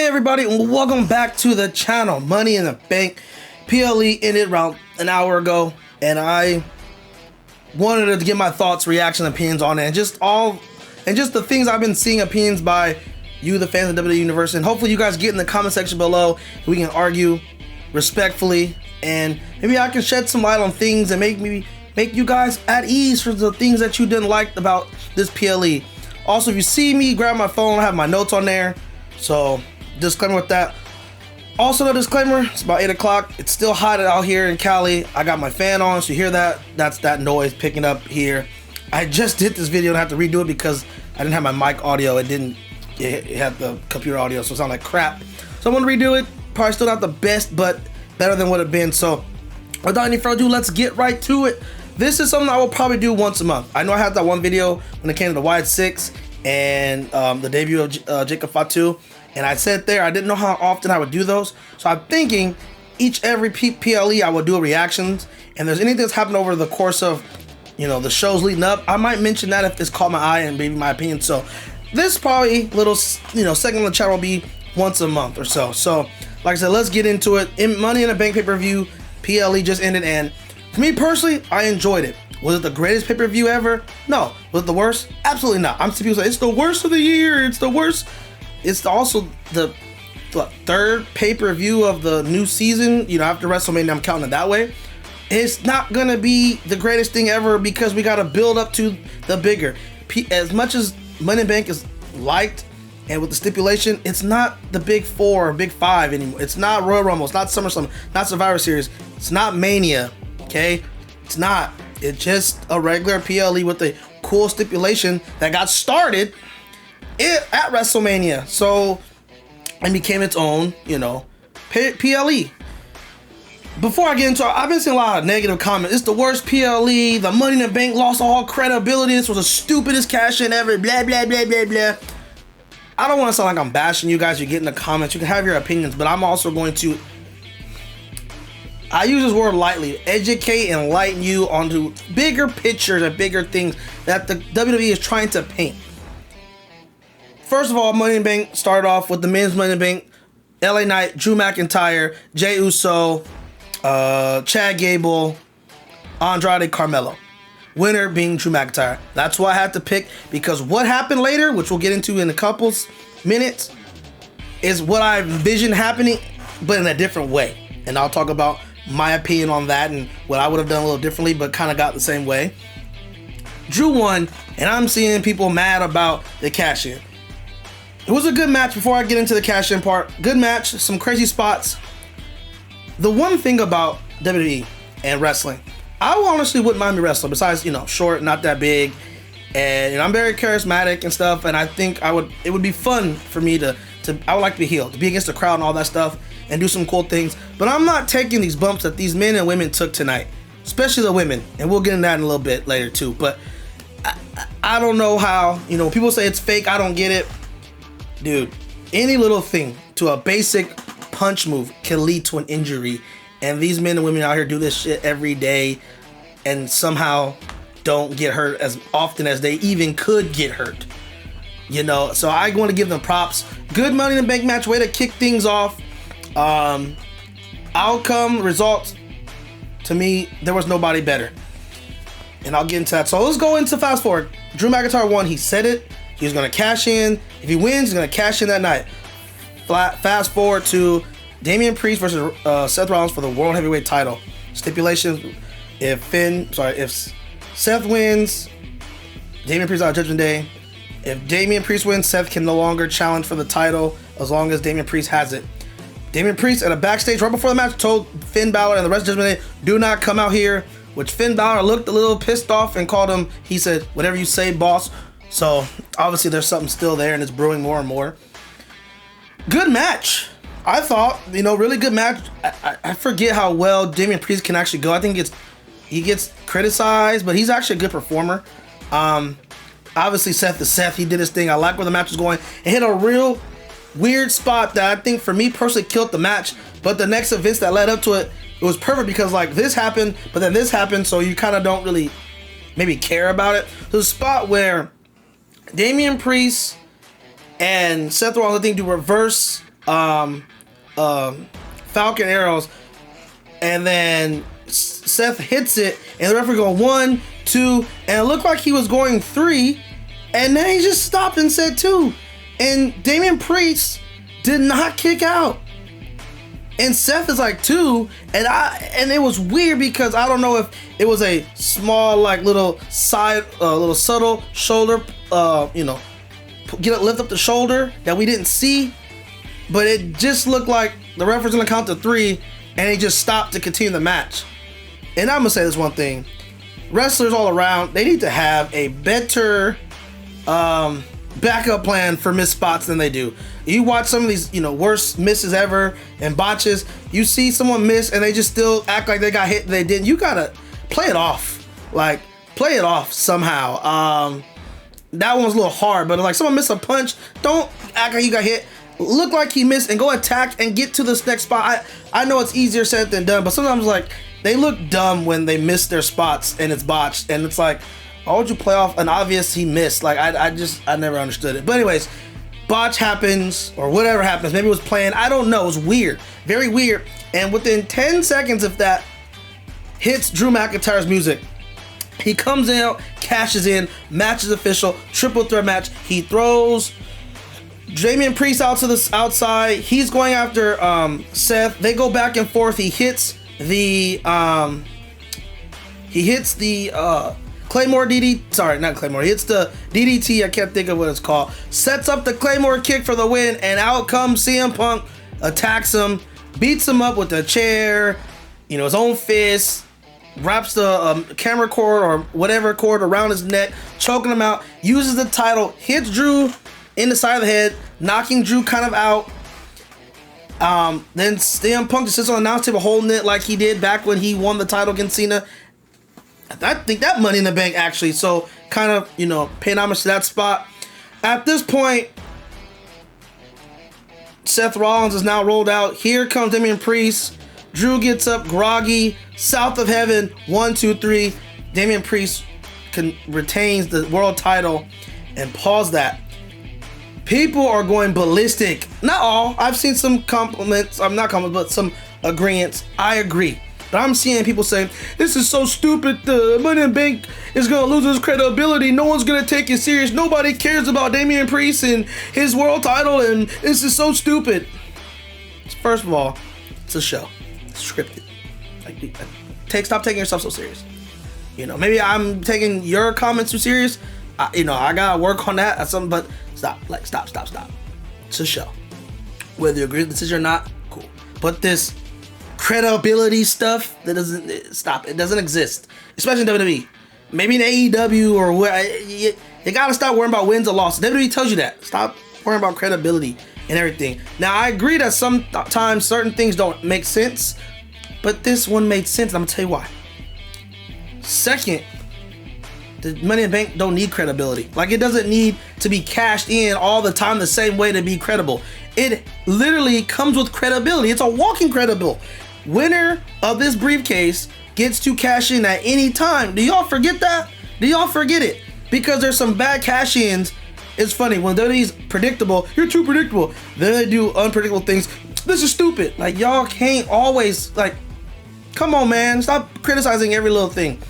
everybody, and welcome back to the channel. Money in the Bank PLE ended around an hour ago, and I wanted to get my thoughts, reaction, opinions on it, and just the things I've been seeing opinions by you, the fans of WWE Universe, and hopefully you guys get in the comment section below. We can argue respectfully, and maybe I can shed some light on things and make you guys at ease for the things that you didn't like about this PLE. Also, if you see me grab my phone, I have my notes on there. So, disclaimer with that. Also, no disclaimer, it's about 8 o'clock. It's still hot out here in Cali. I got my fan on, so you hear that? That's that noise picking up here. I just did this video and I have to redo it because I didn't have my mic audio. It had the computer audio, so it sounded like crap. So I'm gonna redo it. Probably still not the best, but better than what it's been. So, without any further ado, let's get right to it. This is something I will probably do once a month. I know I had that one video when it came to the Wide 6 and the debut of Jacob Fatu, and I said there I didn't know how often I would do those, so I'm thinking every PLE I will do a reactions, and there's anything that's happened over the course of the shows leading up, I might mention that if it's caught my eye and maybe my opinion. So this probably little segment on the channel will be once a month or so. So like I said, let's get into it. Money in the Bank pay-per-view PLE just ended, and for me personally, I enjoyed it. Was it the greatest pay-per-view ever? No. Was it the worst? Absolutely not. I'm seeing people say it's the worst of the year. It's the worst. It's also the third pay-per-view of the new season. After WrestleMania, I'm counting it that way. It's not gonna be the greatest thing ever because we gotta build up to the bigger. As much as Money in the Bank is liked, and with the stipulation, it's not the big four or big five anymore. It's not Royal Rumble. It's not SummerSlam. Not Survivor Series. It's not Mania. Okay, it's not. It's just a regular PLE with a cool stipulation that got started at WrestleMania. So, and became its own, PLE. Before I get into it, I've been seeing a lot of negative comments. It's the worst PLE. The Money in the Bank lost all credibility. This was the stupidest cash in ever. Blah, blah, blah, blah, blah. I don't want to sound like I'm bashing you guys. You get in the comments. You can have your opinions, but I'm also going to, I use this word lightly, educate and enlighten you onto bigger pictures and bigger things that the WWE is trying to paint. First of all, Money in the Bank started off with the men's Money in the Bank, LA Knight, Drew McIntyre, Jey Uso, Chad Gable, Andrade, Carmelo. Winner being Drew McIntyre. That's why I had to pick, because what happened later, which we'll get into in a couple minutes, is what I envisioned happening, but in a different way. And I'll talk about my opinion on that and what I would have done a little differently, but kind of got the same way. Drew won, and I'm seeing people mad about the cash-in. It was a good match. Before I get into the cash-in part, good match, some crazy spots. The one thing about WWE and wrestling, I honestly wouldn't mind me wrestling, besides, short, not that big, and I'm very charismatic and stuff, and I think it would be fun for me I would like to be healed, to be against the crowd and all that stuff, and do some cool things. But I'm not taking these bumps that these men and women took tonight, especially the women, and we'll get into that in a little bit later too. But I don't know how, people say it's fake, I don't get it. Dude, any little thing to a basic punch move can lead to an injury, and these men and women out here do this shit every day and somehow don't get hurt as often as they even could get hurt. So I want to give them props. Good Money in the Bank match, way to kick things off. Outcome, results, to me, there was nobody better. And I'll get into that. So let's go into fast forward. Drew McIntyre won. He said it. He was going to cash in. If he wins, he's going to cash in that night. Fast forward to Damian Priest versus Seth Rollins for the World Heavyweight title. Stipulations, if Seth wins, Damian Priest out of Judgment Day. If Damian Priest wins, Seth can no longer challenge for the title as long as Damian Priest has it. Damian Priest at a backstage right before the match told Finn Balor and the rest of Judgment Day, do not come out here, which Finn Balor looked a little pissed off and called him, he said, whatever you say, boss. So obviously there's something still there and it's brewing more and more. Good match. I thought, really good match. I forget how well Damian Priest can actually go. I think he gets criticized, but he's actually a good performer. Obviously Seth is Seth. He did his thing. I like where the match was going. It hit a real weird spot that I think for me personally killed the match, but the next events that led up to it, it was perfect because like this happened, but then this happened, so you kind of don't really maybe care about it. The spot where Damian Priest and Seth Rollins, I think, do reverse Falcon arrows, and then Seth hits it, and the referee go 1, 2, and it looked like he was going 3, and then he just stopped and said 2, and Damian Priest did not kick out, and Seth is like 2, and it was weird because I don't know if it was a small like little side, little subtle shoulder, lift up the shoulder that we didn't see, but it just looked like the referee's gonna count to 3, and he just stopped to continue the match. And I'm gonna say this one thing: wrestlers all around, they need to have a better backup plan for missed spots than they do. You watch some of these, worst misses ever and botches. You see someone miss and they just still act like they got hit. They didn't. You gotta play it off, play it off somehow. That one was a little hard, but like someone miss a punch, don't act like you got hit. Look like he missed and go attack and get to this next spot. I know it's easier said than done, but sometimes like they look dumb when they miss their spots and it's botched, and it's like, why would you play off an obvious he missed? Like I never understood it. But anyways, botch happens or whatever happens. Maybe it was planned. I don't know. It was weird, very weird. And within 10 seconds of that, hits Drew McIntyre's music. He comes out, cashes in, match is official, triple threat match. He throws Damian Priest out to the outside. He's going after Seth. They go back and forth. He hits the Claymore DDT. Sorry, not Claymore. He hits the DDT. I can't think of what it's called. Sets up the Claymore kick for the win, and out comes CM Punk. Attacks him, beats him up with a chair, his own fist. Wraps the camera cord or whatever cord around his neck, choking him out. Uses the title, hits Drew in the side of the head, knocking Drew kind of out. Then CM Punk just sits on the announce table holding it like he did back when he won the title against Cena. I think that Money in the Bank actually. So kind of, paying homage to that spot. At this point, Seth Rollins is now rolled out. Here comes Damian Priest. Drew gets up, groggy, south of heaven, 1, 2, 3. Damian Priest retains the world title, and pause that. People are going ballistic. Not all. I've seen some compliments. I'm not compliments, but some agreements. I agree. But I'm seeing people say, this is so stupid. The Money in the Bank is going to lose its credibility. No one's going to take it serious. Nobody cares about Damian Priest and his world title, and this is so stupid. First of all, it's a show. Scripted. Stop taking yourself so serious. Maybe I'm taking your comments too serious. I gotta work on that. But stop. Stop. It's a show. Whether you agree with the decision or not, cool. But this credibility stuff that doesn't stop. It doesn't exist, especially in WWE. Maybe in AEW or where you gotta stop worrying about wins or losses. WWE tells you that. Stop worrying about credibility and everything. Now, I agree that sometimes certain things don't make sense, but this one made sense. I'm gonna tell you why. Second, the Money in the Bank don't need credibility. Like, it doesn't need to be cashed in all the time the same way to be credible. It literally comes with credibility. It's a walking credible. Winner of this briefcase gets to cash in at any time. Do y'all forget that? Do y'all forget it? Because there's some bad cash-ins. It's funny, when WWE's predictable, you're too predictable. Then they do unpredictable things. This is stupid. Like, y'all can't always, come on, man. Stop criticizing every little thing.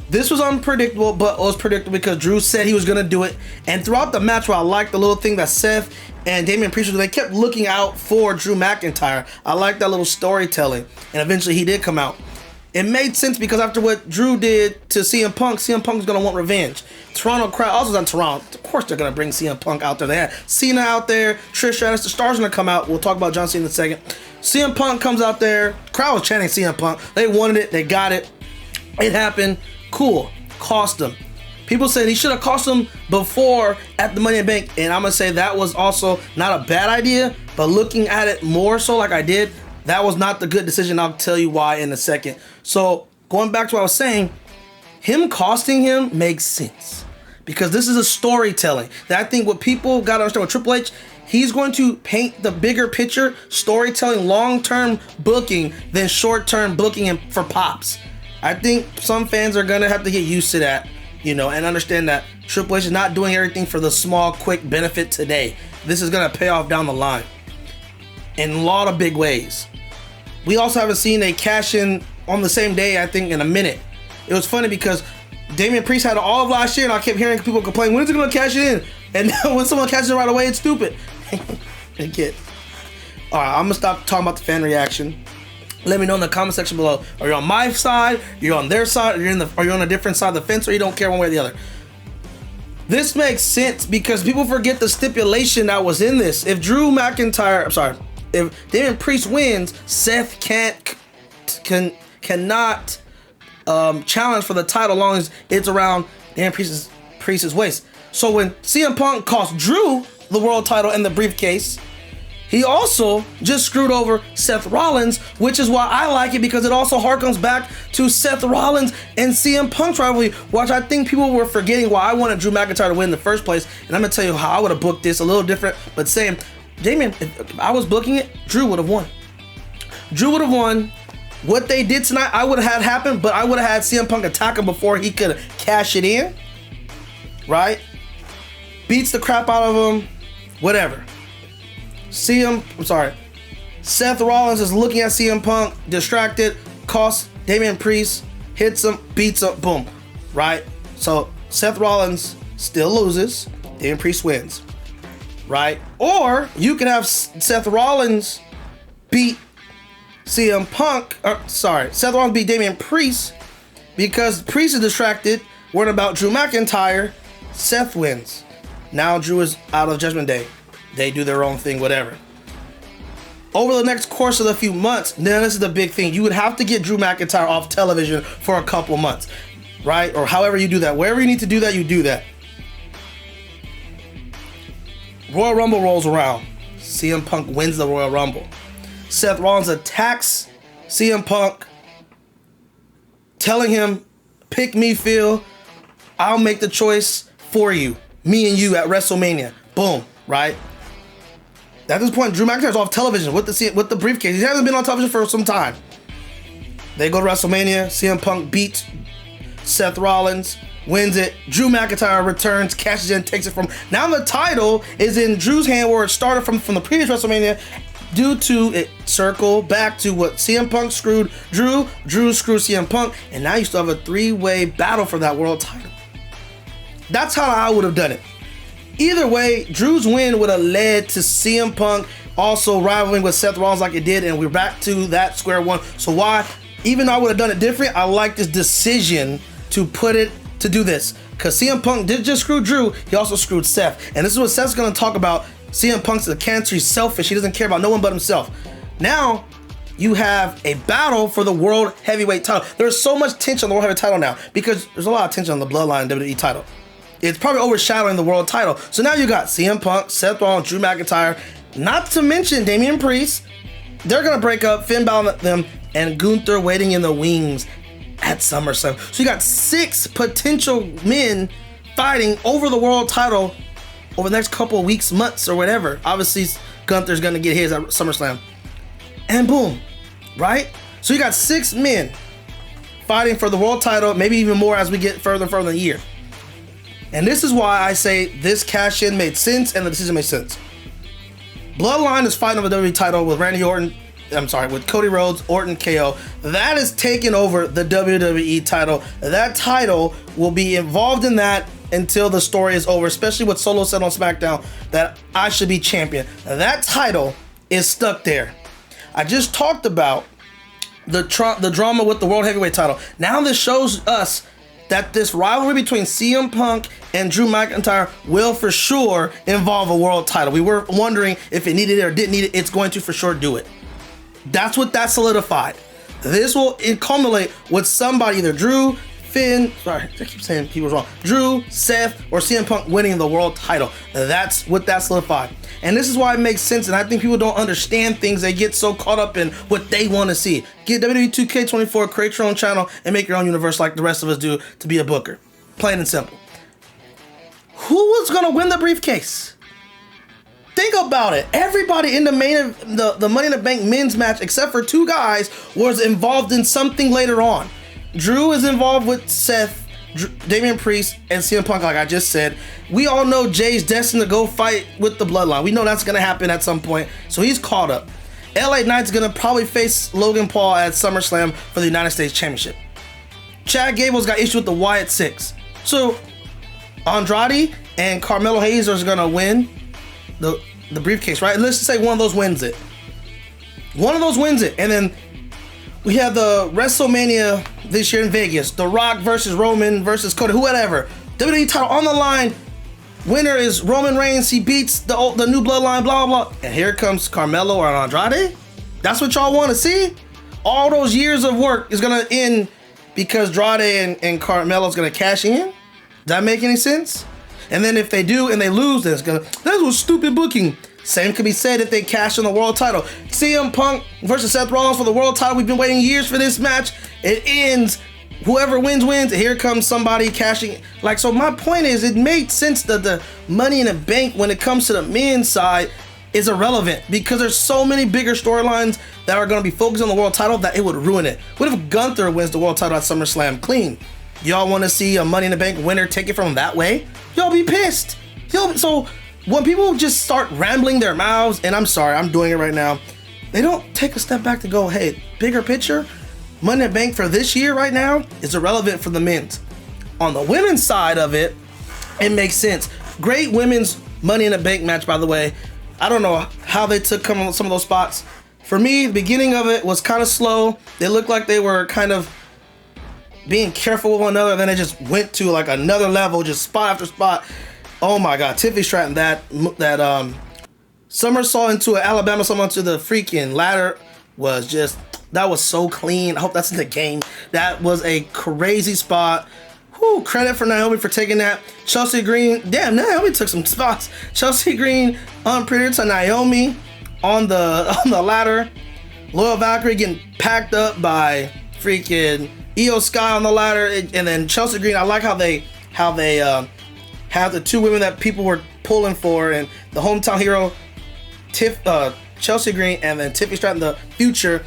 This was unpredictable, but it was predictable because Drew said he was going to do it. And throughout the match, where I liked the little thing that Seth and Damian Priest, they kept looking out for Drew McIntyre. I liked that little storytelling. And eventually he did come out. It made sense because after what Drew did to CM Punk is going to want revenge. Toronto crowd, also on Toronto, of course they're going to bring CM Punk out there. They had Cena out there, Trish Stratus, the Stars going to come out. We'll talk about John Cena in a second. CM Punk comes out there. Crowd was chanting CM Punk. They wanted it. They got it. It happened. Cool. Cost them. People said he should have cost them before at the Money in the Bank. And I'm going to say that was also not a bad idea. But looking at it more so like I did, that was not the good decision. I'll tell you why in a second. So going back to what I was saying, him costing him makes sense. Because this is a storytelling. That I think what people got to understand with Triple H, he's going to paint the bigger picture, storytelling, long-term booking than short-term booking for pops. I think some fans are going to have to get used to that, and understand that Triple H is not doing everything for the small, quick benefit today. This is going to pay off down the line. in a lot of big ways. We also haven't seen a cash in on the same day, I think, in a minute. It was funny because Damian Priest had it all of last year, and I kept hearing people complain, when is it going to cash it in? And now when someone cashes it right away, it's stupid. Alright, I'm going to stop talking about the fan reaction. Let me know in the comment section below. Are you on my side? You're on their side? Are you on a different side of the fence, or you don't care one way or the other? This makes sense because people forget the stipulation that was in this. If if Damian Priest wins, Seth cannot challenge for the title as long as it's around Damian Priest's waist. So when CM Punk cost Drew the world title and the briefcase, he also just screwed over Seth Rollins, which is why I like it, because it also harkens back to Seth Rollins and CM Punk's rivalry, which I think people were forgetting why I wanted Drew McIntyre to win in the first place. And I'm going to tell you how I would have booked this a little different, but same. Damian, if I was booking it, Drew would have won. Drew would have won. What they did tonight, I would have had happen, but I would have had CM Punk attack him before he could cash it in. Right? Beats the crap out of him. Whatever. Seth Rollins is looking at CM Punk, distracted, costs Damian Priest, hits him, beats him, boom. Right? So Seth Rollins still loses, Damian Priest wins. Right? Or you can have Seth Rollins beat Seth Rollins beat Damian Priest because Priest is distracted, worried about Drew McIntyre. Seth wins. Now Drew is out of Judgment Day. They do their own thing, whatever. Over the next course of a few months, now this is the big thing. You would have to get Drew McIntyre off television for a couple months, right? Or however you do that. Wherever you need to do that, you do that. Royal Rumble rolls around. CM Punk wins the Royal Rumble. Seth Rollins attacks CM Punk, telling him, pick me, Phil. I'll make the choice for you. Me and you at WrestleMania. Boom, right? At this point, Drew McIntyre's off television with the briefcase. He hasn't been on television for some time. They go to WrestleMania. CM Punk beats Seth Rollins, wins it. Drew McIntyre returns, cashes in, takes it from. Now the title is in Drew's hand where it started from the previous WrestleMania, due to it circle back to what CM Punk screwed Drew, Drew screwed CM Punk, and now you still have a three-way battle for that world title. That's how I would have done it. Either way, Drew's win would have led to CM Punk also rivaling with Seth Rollins like it did, and we're back to that square one. So why, even though I would have done it different, I like this decision to do this. Because CM Punk did just screw Drew, he also screwed Seth. And this is what Seth's going to talk about. CM Punk's a cancer, he's selfish, he doesn't care about no one but himself. Now, you have a battle for the World Heavyweight title. There's so much tension on the World Heavyweight title now, because there's a lot of tension on the Bloodline WWE title. It's probably overshadowing the world title. So now you got CM Punk, Seth Rollins, Drew McIntyre, not to mention Damian Priest. They're going to break up, Finn Balor them, and Gunther waiting in the wings at SummerSlam. So you got 6 potential men fighting over the world title over the next couple of weeks, months, or whatever. Obviously, Gunther's going to get his at SummerSlam. And boom, right? So you got 6 men fighting for the world title, maybe even more as we get further and further in the year. And this is why I say this cash-in made sense and the decision made sense. Bloodline is fighting over the WWE title with with Cody Rhodes, Orton, KO. That is taking over the WWE title. That title will be involved in that until the story is over, especially what Solo said on SmackDown that I should be champion. That title is stuck there. I just talked about the drama with the World Heavyweight title. Now this shows us that this rivalry between CM Punk and Drew McIntyre will for sure involve a world title. We were wondering if it needed it or didn't need it. It's going to for sure do it. That's what that solidified. This will culminate with somebody, either Drew, Finn, I keep saying people's wrong, Drew, Seth, or CM Punk winning the world title. That's what that solidified. And this is why it makes sense, and I think people don't understand things. They get so caught up in what they want to see. Get WWE 2K24, create your own channel, and make your own universe like the rest of us do to be a booker. Plain and simple. Who was going to win the briefcase? Think about it. Everybody in the Money in the Bank men's match, except for 2 guys, was involved in something later on. Drew is involved with Seth, Damian Priest, and CM Punk, like I just said. We all know Jay's destined to go fight with the Bloodline. We know that's going to happen at some point, so he's caught up. LA Knight's gonna probably face Logan Paul at SummerSlam for the United States Championship. Chad Gable's got issue with the Wyatt Six. So Andrade and Carmelo Hayes are gonna win the briefcase, right? Let's just say one of those wins it. One of those wins it, and then we have the WrestleMania this year in Vegas. The Rock versus Roman versus Cody, whoever. WWE title on the line. Winner is Roman Reigns. He beats the new bloodline, blah, blah, blah. And here comes Carmelo or Andrade. That's what y'all want to see? All those years of work is going to end because Andrade and Carmelo's going to cash in? Does that make any sense? And then if they do and they lose, then it's going to... That was stupid booking. Same could be said if they cash in the world title. CM Punk versus Seth Rollins for the world title. We've been waiting years for this match. It ends. Whoever wins, wins. Here comes somebody cashing. Like, so my point is, it made sense that the Money in the Bank, when it comes to the men's side, is irrelevant because there's so many bigger storylines that are going to be focused on the world title that it would ruin it. What if Gunther wins the world title at SummerSlam clean? Y'all want to see a Money in the Bank winner take it from him that way? Y'all be pissed. So when people just start rambling their mouths, and I'm sorry, I'm doing it right now, they don't take a step back to go, hey, bigger picture, Money in the Bank for this year right now is irrelevant for the men's. On the women's side of it, it makes sense. Great women's Money in the Bank match, by the way. I don't know how they took some of those spots. For me, the beginning of it was kind of slow. They looked like they were kind of being careful with one another, then they just went to like another level, just spot after spot. Oh my God, Tiffany Stratton, that somersault into an Alabama someone to the freaking ladder was just, that was so clean. I hope that's in the game. That was a crazy spot. Whew, credit for Naomi for taking that. Chelsea Green, damn, Naomi took some spots. Chelsea Green unpretty to Naomi on the ladder. Loyal Valkyrie getting packed up by freaking Io Sky on the ladder, and then Chelsea Green. I like how they have the two women that people were pulling for, and the hometown hero, Chelsea Green, and then Tiffany Stratton, the future.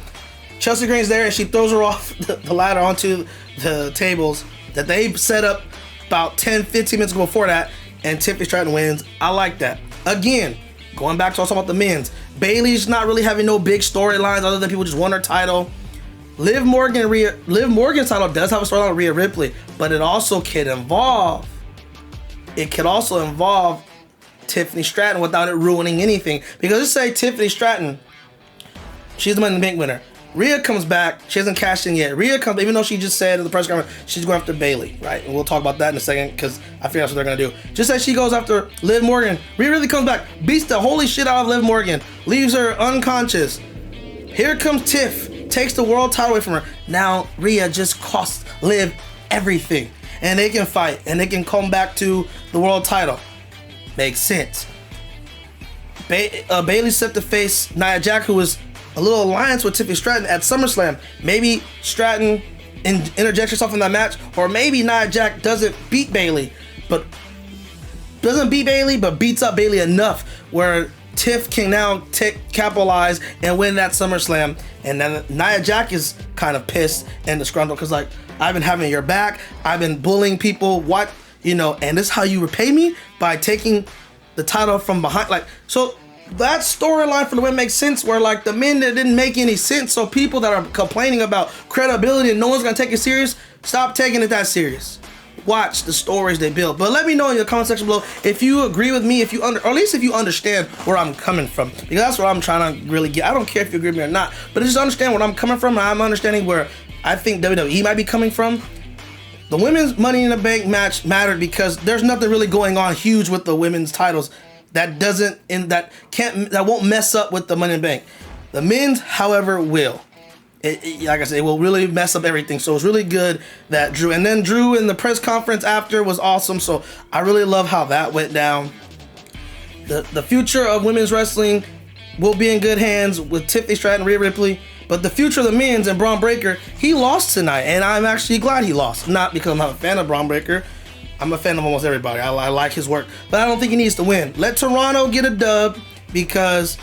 Chelsea Green's there, and she throws her off the ladder onto the tables that they set up about 10-15 minutes before that, and Tiffany Stratton wins. I like that. Again, going back to talking about the men's, Bayley's not really having no big storylines other than people just won her title. Liv Morgan's title does have a storyline with Rhea Ripley, but it also could involve Tiffany Stratton without it ruining anything. Because let's say Tiffany Stratton, she's the Money in the Bank winner. Rhea comes back. She hasn't cashed in yet. Rhea comes, even though she just said in the press conference she's going after Bayley, right? And we'll talk about that in a second because I figure that's what they're going to do. Just as she goes after Liv Morgan, Rhea really comes back, beats the holy shit out of Liv Morgan, leaves her unconscious. Here comes Tiff, takes the world title away from her. Now Rhea just costs Liv everything, and they can fight, and they can come back to the world title. Makes sense. Bayley set to face Nia Jax, who was a little alliance with Tiffany Stratton at SummerSlam. Maybe Stratton interjects herself in that match, or maybe Nia Jax doesn't beat Bayley, but beats up Bayley enough where Tiff can now capitalize and win that SummerSlam. And then Nia Jax is kind of pissed and disgruntled because, like, I've been having your back, I've been bullying people, what, and this is how you repay me? By taking the title from behind. Like, so that storyline for the women makes sense, where like the men that didn't make any sense. So people that are complaining about credibility and no one's gonna take it serious, stop taking it that serious. Watch the stories they build. But let me know in the comment section below if you agree with me, or at least if you understand where I'm coming from, because that's what I'm trying to really get. I don't care if you agree with me or not, but just understand where I'm coming from, and I'm understanding where I think WWE might be coming from. The women's Money in the Bank match mattered because there's nothing really going on huge with the women's titles that won't mess up with the Money in the Bank. The men's, however, will. Like I said, it will really mess up everything. So it's really good that Drew in the press conference after was awesome. So I really love how that went down. The future of women's wrestling will be in good hands with Tiffany Stratton, Rhea Ripley. But the future of the men's and Braun Breaker, he lost tonight, and I'm actually glad he lost. Not because I'm not a fan of Braun Breaker. I'm a fan of almost everybody. I like his work, but I don't think he needs to win. Let Toronto get a dub because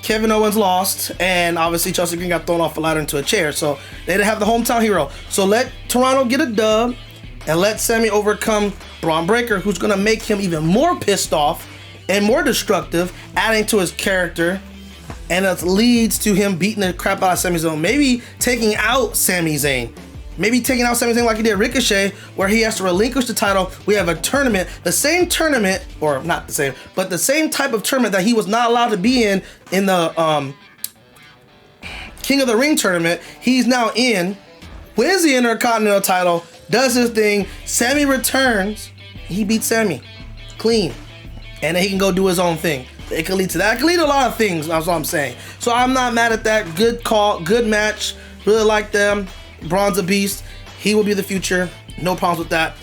Kevin Owens lost, and obviously Chelsea Green got thrown off a ladder into a chair, so they didn't have the hometown hero. So let Toronto get a dub, and let Sammy overcome Braun Breaker, who's gonna make him even more pissed off and more destructive, adding to his character. and it leads to him beating the crap out of Sami Zayn. Maybe taking out Sami Zayn. Maybe taking out Sami Zayn like he did Ricochet, where he has to relinquish the title. We have a tournament, the same tournament, or not the same, but the same type of tournament that he was not allowed to be in the King of the Ring tournament. He's now in, wins the Intercontinental title, does his thing. Sami returns, he beats Sami clean, and then he can go do his own thing. It could lead to that. It could lead to a lot of things. That's what I'm saying. So I'm not mad at that. Good call, good match. Really like them. Braun's a beast. He will be the future. No problems with that.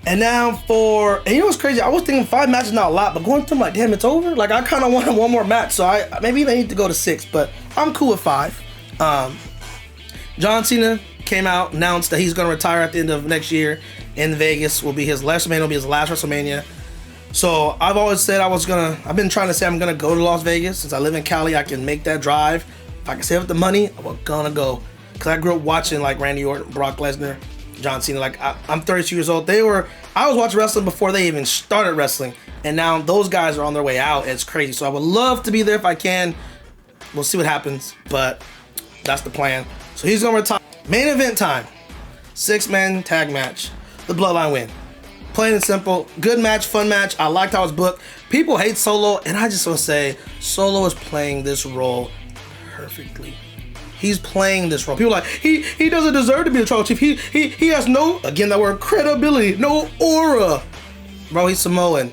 And now and you know what's crazy? I was thinking 5 matches not a lot, but going through, I'm like, damn, it's over. Like, I kind of wanted one more match, so maybe they need to go to 6, but I'm cool with 5. John Cena came out, announced that he's going to retire at the end of next year in Vegas. Will be his last WrestleMania. Will be his last WrestleMania. So I've always said I've been trying to say I'm going to go to Las Vegas. Since I live in Cali, I can make that drive. If I can save up the money, I'm going to go. Because I grew up watching like Randy Orton, Brock Lesnar, John Cena. Like, I'm 32 years old. I was watching wrestling before they even started wrestling. And now those guys are on their way out. It's crazy. So I would love to be there if I can. We'll see what happens. But that's the plan. So he's going to retire. Main event time. 6-man tag match. The Bloodline win. Plain and simple. Good match, fun match. I liked how it's booked. People hate Solo, and I just want to say Solo is playing this role perfectly. He's playing this role. People are like, he doesn't deserve to be the tribal chief. He has no, again that word, credibility, no aura. Bro, he's Samoan.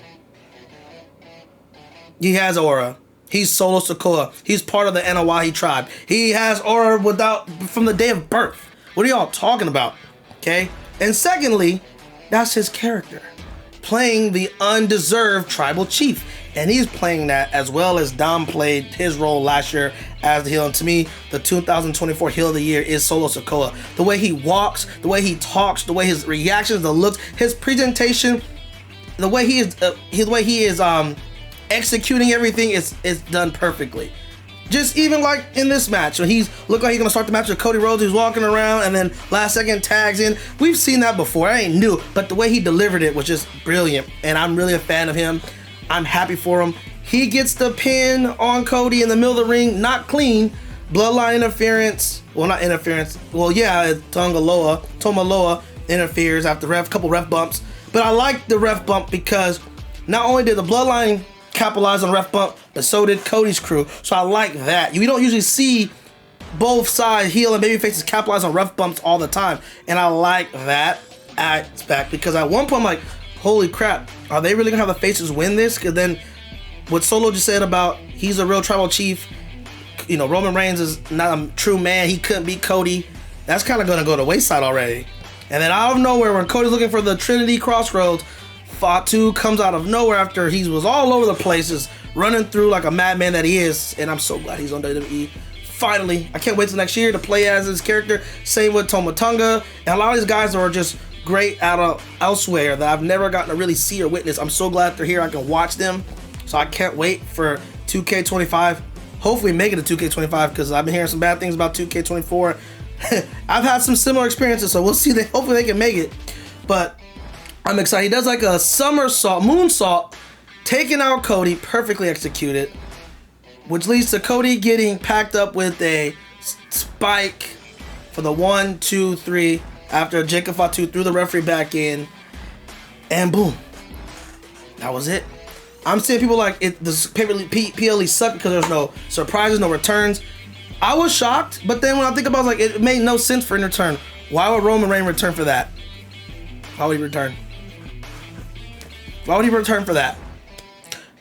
He has aura. He's Solo Sikoa. He's part of the Anawahi tribe. He has aura from the day of birth. What are y'all talking about? Okay? And secondly, that's his character. Playing the undeserved tribal chief. And he's playing that as well as Dom played his role last year as the heel. And to me, the 2024 heel of the year is Solo Sikoa. The way he walks, the way he talks, the way his reactions, the looks, his presentation, the way he is executing everything is done perfectly. Just even like in this match, when looked like he's gonna start the match with Cody Rhodes, he's walking around and then last second tags in. We've seen that before. I ain't new, but the way he delivered it was just brilliant, and I'm really a fan of him. I'm happy for him. He gets the pin on Cody in the middle of the ring, not clean. Bloodline interference. Well, not interference. Well, yeah, Tomaloa interferes after couple ref bumps. But I like the ref bump because not only did the Bloodline capitalize on ref bump, but so did Cody's crew. So I like that. We don't usually see both sides, heel and babyfaces, capitalize on ref bumps all the time. And I like that aspect because at one point I'm like, holy crap, are they really gonna have the faces win this? Because then what Solo just said about he's a real tribal chief, you know, Roman Reigns is not a true man, he couldn't beat Cody, that's kind of gonna go to wayside already. And then out of nowhere, when Cody's looking for the Trinity Crossroads, Fatu comes out of nowhere after he was all over the places, running through like a madman that he is. And I'm so glad he's on WWE. Finally, I can't wait till next year to play as his character. Same with Toma Tonga. And a lot of these guys are just great out of elsewhere that I've never gotten to really see or witness. I'm so glad they're here. I can watch them. So I can't wait for 2K25. Hopefully make it a 2K25 because I've been hearing some bad things about 2K24. I've had some similar experiences, so we'll see. Hopefully they can make it. But I'm excited. He does like a somersault, moonsault, taking out Cody, perfectly executed, which leads to Cody getting packed up with a spike for the 1, 2, 3 after Jacob Fatu threw the referee back in, and boom, that was it. I'm seeing people like the PLE sucked because there's no surprises, no returns. I was shocked, but then when I think about it, like, it made no sense for him to return. Why would Roman Reigns return for that? Why would he return? Why would he return for that?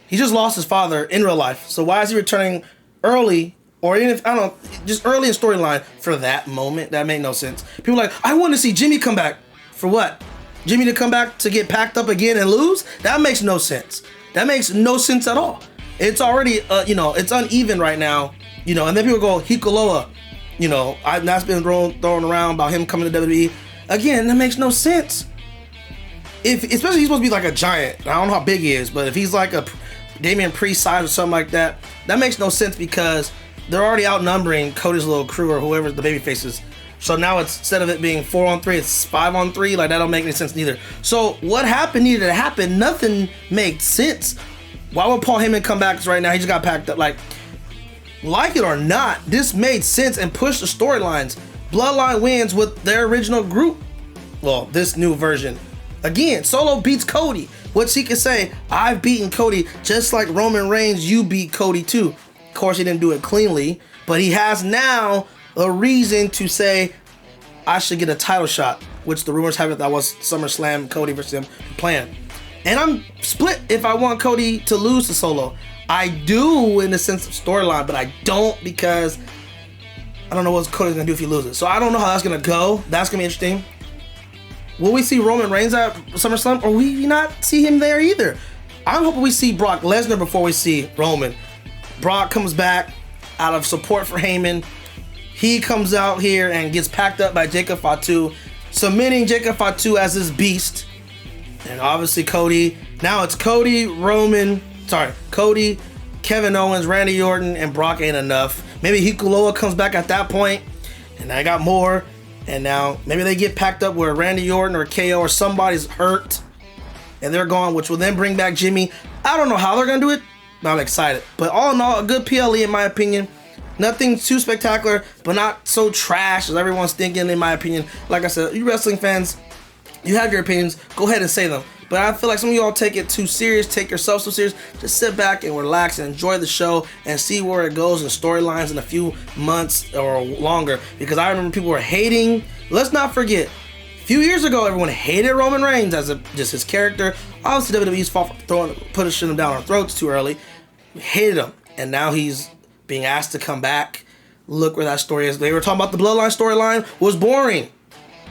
He just lost his father in real life. So why is he returning early, or even if, I don't know, just early in storyline for that moment? That made no sense. People are like, I want to see Jimmy come back. For what? Jimmy to come back to get packed up again and lose? That makes no sense. That makes no sense at all. It's already, it's uneven right now, and then people go, Hikoloa, that's been thrown around about him coming to WWE. Again, that makes no sense. Especially he's supposed to be like a giant. I don't know how big he is, but if he's like a Damian Priest size or something like that, that makes no sense because they're already outnumbering Cody's little crew or whoever the baby faces. So now instead of it being 4-on-3, it's 5-on-3. Like, that don't make any sense neither. So what happened needed to happen. Nothing makes sense. Why would Paul Heyman come back right now? He just got packed up. Like, like it or not, this made sense and pushed the storylines. Bloodline wins with their original group. Well, this new version. Again, Solo beats Cody. What's he can say? I've beaten Cody just like Roman Reigns, you beat Cody too. Of course, he didn't do it cleanly, but he has now a reason to say, I should get a title shot, which the rumors have it that was SummerSlam, Cody versus him plan. And I'm split if I want Cody to lose to Solo. I do in the sense of storyline, but I don't because I don't know what Cody's gonna do if he loses. So I don't know how that's gonna go. That's gonna be interesting. Will we see Roman Reigns at SummerSlam, or will we not see him there either? I'm hoping we see Brock Lesnar before we see Roman. Brock comes back out of support for Heyman. He comes out here and gets packed up by Jacob Fatu, submitting Jacob Fatu as his beast. And obviously Cody. Now it's Cody, Kevin Owens, Randy Orton, and Brock ain't enough. Maybe Hikuloa comes back at that point, and I got more. And now maybe they get packed up where Randy Orton or KO or somebody's hurt, and they're gone, which will then bring back Jimmy. I don't know how they're gonna do it, but I'm excited. But all in all, a good PLE in my opinion. Nothing too spectacular, but not so trash as everyone's thinking, in my opinion. Like I said, you wrestling fans, you have your opinions. Go ahead and say them. But I feel like some of y'all take it too serious, take yourself so serious. Just sit back and relax and enjoy the show and see where it goes in storylines in a few months or longer. Because I remember people were hating. Let's not forget, a few years ago, everyone hated Roman Reigns as just his character. Obviously, WWE's fault for pushing him down our throats too early. We hated him. And now he's being asked to come back. Look where that story is. They were talking about the Bloodline storyline was boring.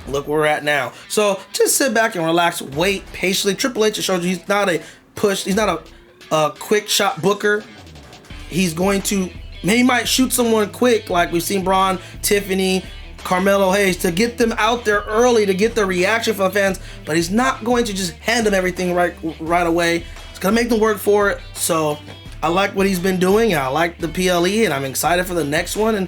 Look where we're at now. So just sit back and relax, wait patiently. Triple H showed you he's not a push, he's not a quick shot booker. He's going to, maybe might shoot someone quick, like we've seen Braun, Tiffany, Carmelo Hayes, to get them out there early, to get the reaction from the fans, but he's not going to just hand them everything right away. It's gonna make them work for it. So I like what he's been doing. I like the PLE, and I'm excited for the next one, and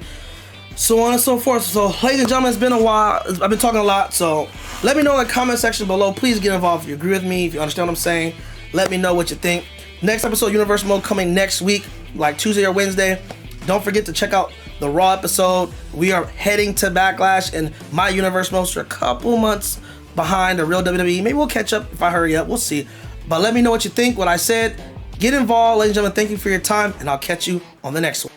so on and so forth. So, ladies and gentlemen, it's been a while. I've been talking a lot, so let me know in the comment section below. Please get involved if you agree with me, if you understand what I'm saying. Let me know what you think. Next episode, Universe Mode, coming next week, like Tuesday or Wednesday. Don't forget to check out the Raw episode. We are heading to Backlash, and my Universe Mode are a couple months behind the real WWE. Maybe we'll catch up if I hurry up. We'll see. But let me know what you think, what I said. Get involved, ladies and gentlemen. Thank you for your time, and I'll catch you on the next one.